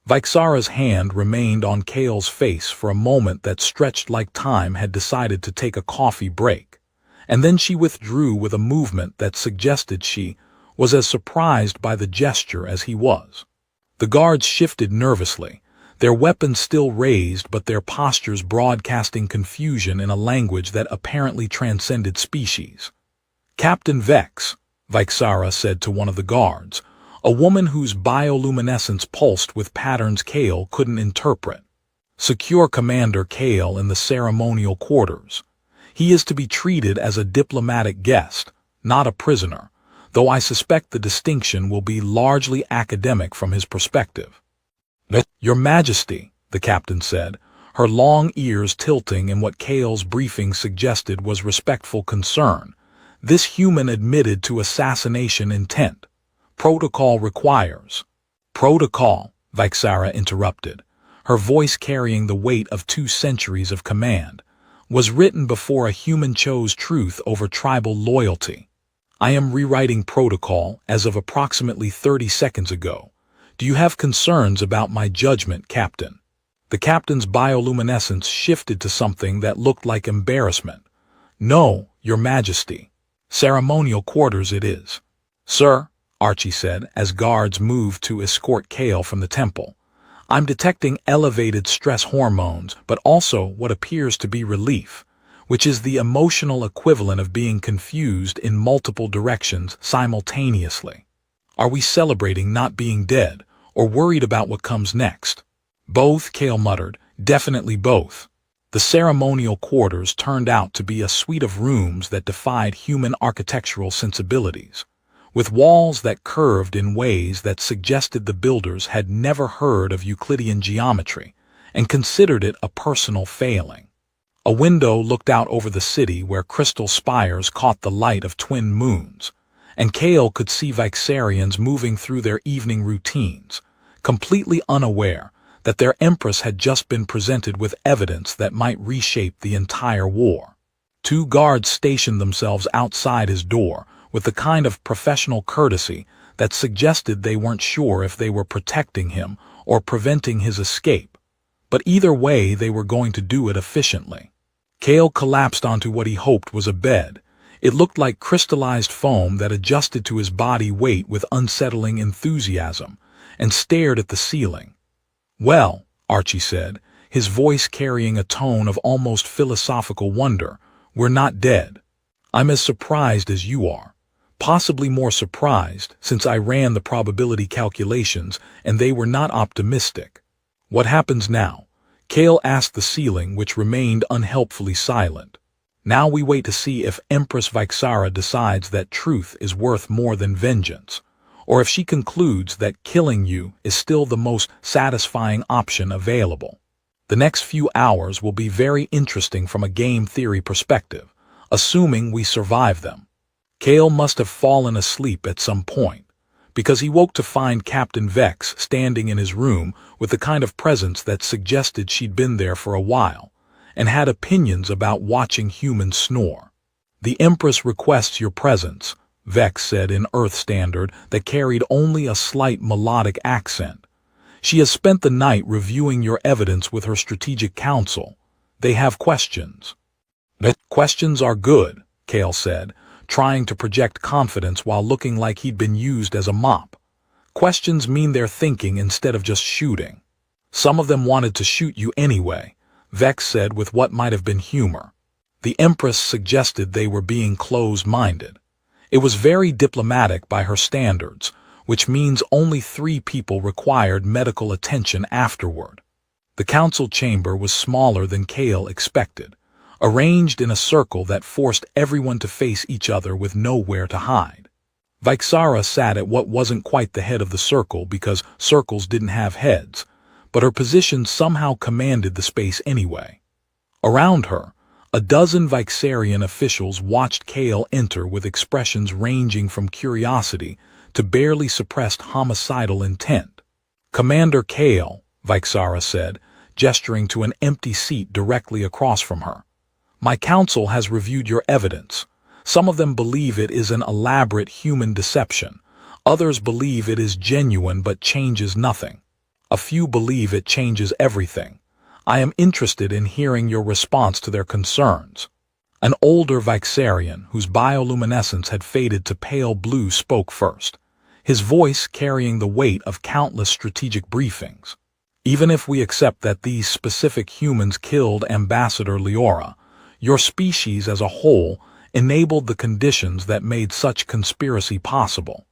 Vyxara's hand remained on Kael's face for a moment that stretched like time had decided to take a coffee break, and then she withdrew with a movement that suggested she was as surprised by the gesture as he was. The guards shifted nervously, their weapons still raised but their postures broadcasting confusion in a language that apparently transcended species. "Captain Vex," Vyxara said to one of the guards, a woman whose bioluminescence pulsed with patterns Kael couldn't interpret. "Secure Commander Kael in the ceremonial quarters. He is to be treated as a diplomatic guest, not a prisoner, though I suspect the distinction will be largely academic from his perspective." "Your Majesty," the captain said, her long ears tilting in what Kael's briefing suggested was respectful concern. "This human admitted to assassination intent. Protocol requires—" "Protocol," Vyxara interrupted, her voice carrying the weight of 2 centuries of command, "was written before a human chose truth over tribal loyalty. I am rewriting protocol as of approximately 30 seconds ago. Do you have concerns about my judgment, Captain?" The captain's bioluminescence shifted to something that looked like embarrassment. "No, Your Majesty. Ceremonial quarters it is." "Sir," Archie said as guards moved to escort Kael from the temple, "I'm detecting elevated stress hormones, but also what appears to be relief, which is the emotional equivalent of being confused in multiple directions simultaneously. Are we celebrating not being dead, or worried about what comes next?" "Both," Kael muttered, "definitely both." The ceremonial quarters turned out to be a suite of rooms that defied human architectural sensibilities, with walls that curved in ways that suggested the builders had never heard of Euclidean geometry and considered it a personal failing. A window looked out over the city where crystal spires caught the light of twin moons, and Kael could see Vyxarians moving through their evening routines, completely unaware that their empress had just been presented with evidence that might reshape the entire war. 2 guards stationed themselves outside his door with the kind of professional courtesy that suggested they weren't sure if they were protecting him or preventing his escape, but either way they were going to do it efficiently. Kael collapsed onto what he hoped was a bed. It looked like crystallized foam that adjusted to his body weight with unsettling enthusiasm, and stared at the ceiling. "Well," Archie said, his voice carrying a tone of almost philosophical wonder, "we're not dead. I'm as surprised as you are. Possibly more surprised, since I ran the probability calculations and they were not optimistic." "What happens now?" Kael asked the ceiling, which remained unhelpfully silent. "Now we wait to see if Empress Vyxara decides that truth is worth more than vengeance, or if she concludes that killing you is still the most satisfying option available. The next few hours will be very interesting from a game theory perspective, assuming we survive them." Kael must have fallen asleep at some point, because he woke to find Captain Vex standing in his room with the kind of presence that suggested she'd been there for a while, and had opinions about watching humans snore. "The Empress requests your presence," Vex said in Earth Standard that carried only a slight melodic accent. "She has spent the night reviewing your evidence with her strategic council. They have questions." "Questions are good," Kael said, trying to project confidence while looking like he'd been used as a mop. "Questions mean they're thinking instead of just shooting." "Some of them wanted to shoot you anyway," Vex said with what might have been humor. The Empress suggested they were being closed-minded. It was very diplomatic by her standards, which means only 3 people required medical attention afterward. The council chamber was smaller than Kael expected, arranged in a circle that forced everyone to face each other with nowhere to hide. Vyxara sat at what wasn't quite the head of the circle because circles didn't have heads, but her position somehow commanded the space anyway. Around her, a dozen Vyxarian officials watched Kael enter with expressions ranging from curiosity to barely suppressed homicidal intent. "Commander Kael," Vyxara said, gesturing to an empty seat directly across from her. "My council has reviewed your evidence. Some of them believe it is an elaborate human deception. Others believe it is genuine but changes nothing. A few believe it changes everything. I am interested in hearing your response to their concerns." An older Vyxarian, whose bioluminescence had faded to pale blue, spoke first, his voice carrying the weight of countless strategic briefings. "Even if we accept that these specific humans killed Ambassador Leora, your species as a whole enabled the conditions that made such conspiracy possible.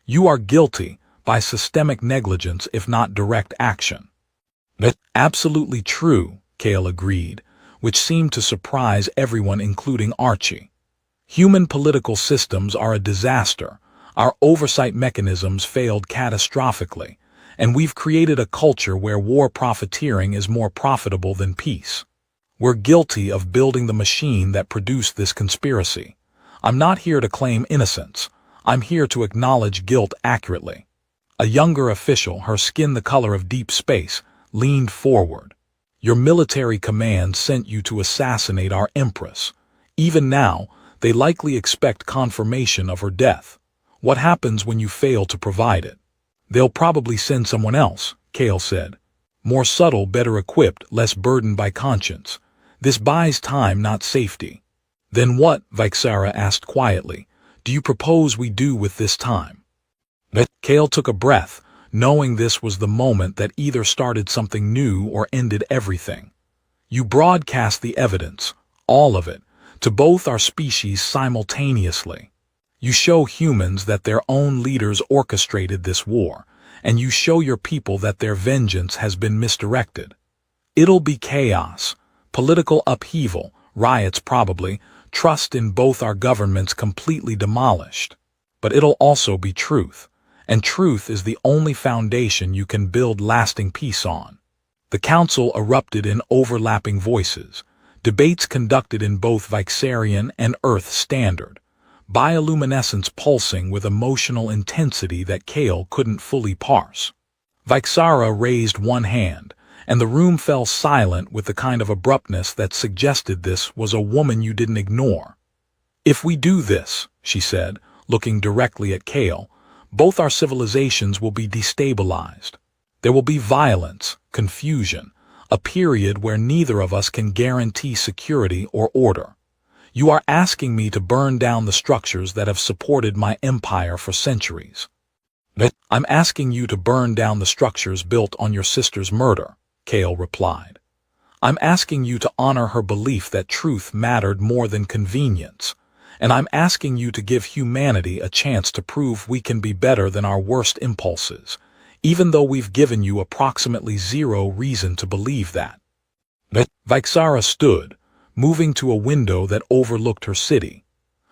You are guilty by systemic negligence if not direct action." "That's absolutely true," Kael agreed, which seemed to surprise everyone including Archie. "Human political systems are a disaster. Our oversight mechanisms failed catastrophically, and we've created a culture where war profiteering is more profitable than peace. We're guilty of building the machine that produced this conspiracy. I'm not here to claim innocence. I'm here to acknowledge guilt accurately." A younger official, her skin the color of deep space, leaned forward. "Your military command sent you to assassinate our Empress. Even now, they likely expect confirmation of her death. What happens when you fail to provide it?" "They'll probably send someone else," Kael said. "More subtle, better equipped, less burdened by conscience. This buys time, not safety." "Then what," Vyxara asked quietly, "do you propose we do with this time?" Kael took a breath, knowing this was the moment that either started something new or ended everything. "You broadcast the evidence, all of it, to both our species simultaneously. You show humans that their own leaders orchestrated this war, and you show your people that their vengeance has been misdirected. It'll be chaos, political upheaval, riots probably, trust in both our governments completely demolished. But it'll also be truth, and truth is the only foundation you can build lasting peace on." The council erupted in overlapping voices, debates conducted in both Vyxarian and Earth Standard, bioluminescence pulsing with emotional intensity that Kael couldn't fully parse. Vyxara raised one hand, and the room fell silent with the kind of abruptness that suggested this was a woman you didn't ignore. "If we do this," she said, looking directly at Kael, "both our civilizations will be destabilized. There will be violence, confusion, a period where neither of us can guarantee security or order. You are asking me to burn down the structures that have supported my empire for centuries." "I'm asking you to burn down the structures built on your sister's murder," Kael replied. "I'm asking you to honor her belief that truth mattered more than convenience, and I'm asking you to give humanity a chance to prove we can be better than our worst impulses, even though we've given you approximately 0 reason to believe that." Vyxara stood, moving to a window that overlooked her city.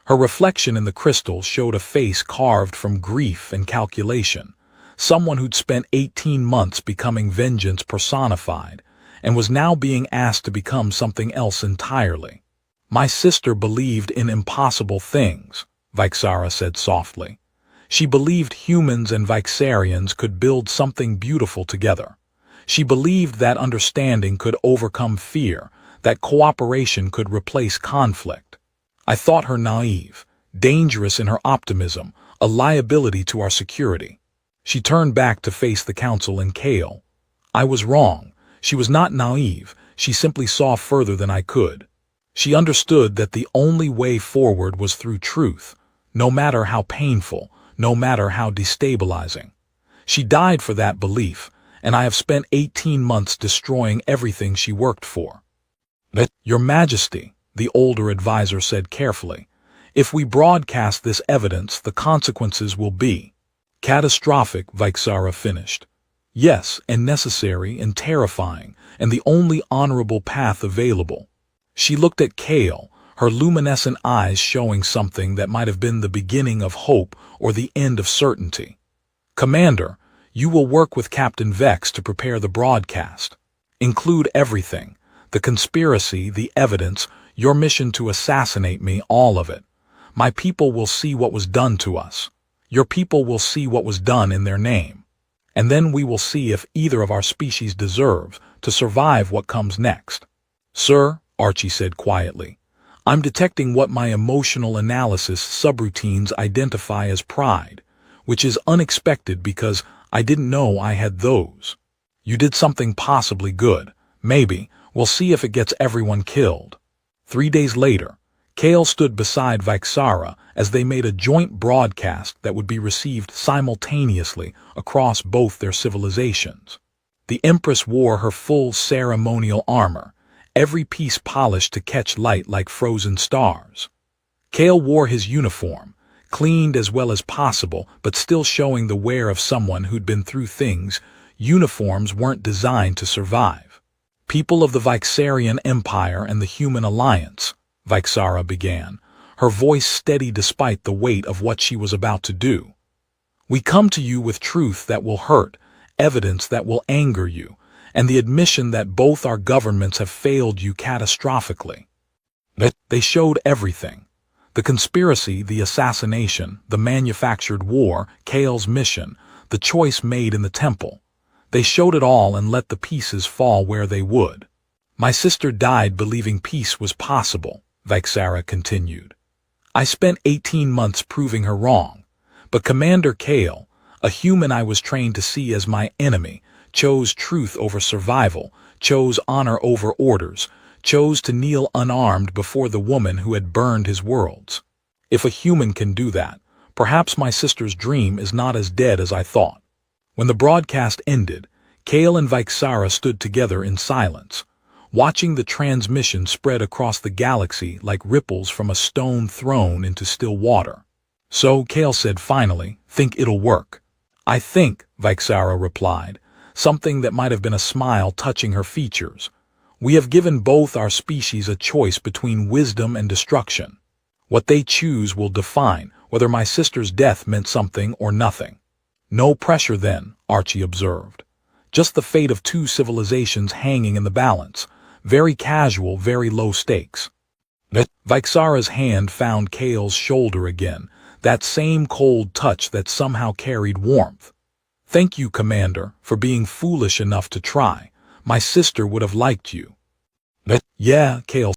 Her reflection in the crystal showed a face carved from grief and calculation, someone who'd spent 18 months becoming vengeance personified, and was now being asked to become something else entirely. "My sister believed in impossible things," Vyxara said softly. She believed humans and Vyxarians could build something beautiful together. She believed that understanding could overcome fear, that cooperation could replace conflict. I thought her naive, dangerous in her optimism, a liability to our security. She turned back to face the council and Kael. I was wrong. She was not naive. She simply saw further than I could. She understood that the only way forward was through truth, no matter how painful, no matter how destabilizing. She died for that belief, and I have spent 18 months destroying everything she worked for. Your Majesty, the older advisor said carefully, if we broadcast this evidence, the consequences will be catastrophic, Vyxara finished. Yes, and necessary and terrifying, and the only honorable path available. She looked at Kael, her luminescent eyes showing something that might have been the beginning of hope or the end of certainty. Commander, you will work with Captain Vex to prepare the broadcast. Include everything, the conspiracy, the evidence, your mission to assassinate me, all of it. My people will see what was done to us. Your people will see what was done in their name. And then we will see if either of our species deserves to survive what comes next. Sir, Archie said quietly, I'm detecting what my emotional analysis subroutines identify as pride, which is unexpected because I didn't know I had those. You did something possibly good. Maybe. We'll see if it gets everyone killed. 3 days later, Kael stood beside Vyxara as they made a joint broadcast that would be received simultaneously across both their civilizations. The Empress wore her full ceremonial armor, every piece polished to catch light like frozen stars. Kael wore his uniform, cleaned as well as possible, but still showing the wear of someone who'd been through things uniforms weren't designed to survive. People of the Vyxarian Empire and the Human Alliance, Vyxara began, her voice steady despite the weight of what she was about to do. We come to you with truth that will hurt, evidence that will anger you, and the admission that both our governments have failed you catastrophically. They showed everything. The conspiracy, the assassination, the manufactured war, Kael's mission, the choice made in the temple. They showed it all and let the pieces fall where they would. My sister died believing peace was possible, Vyxara continued. I spent 18 months proving her wrong, but Commander Kael, a human I was trained to see as my enemy, chose truth over survival, chose honor over orders, chose to kneel unarmed before the woman who had burned his worlds. If a human can do that, perhaps my sister's dream is not as dead as I thought. When the broadcast ended, Kael and Vyxara stood together in silence, watching the transmission spread across the galaxy like ripples from a stone thrown into still water. So, Kael said finally, think it'll work. I think, Vyxara replied, something that might have been a smile touching her features. We have given both our species a choice between wisdom and destruction. What they choose will define whether my sister's death meant something or nothing. No pressure then, Archie observed. Just the fate of two civilizations hanging in the balance. Very casual, very low stakes. Vyxara's hand found Kael's shoulder again, that same cold touch that somehow carried warmth. Thank you, Commander, for being foolish enough to try. My sister would have liked you. Yeah, Kael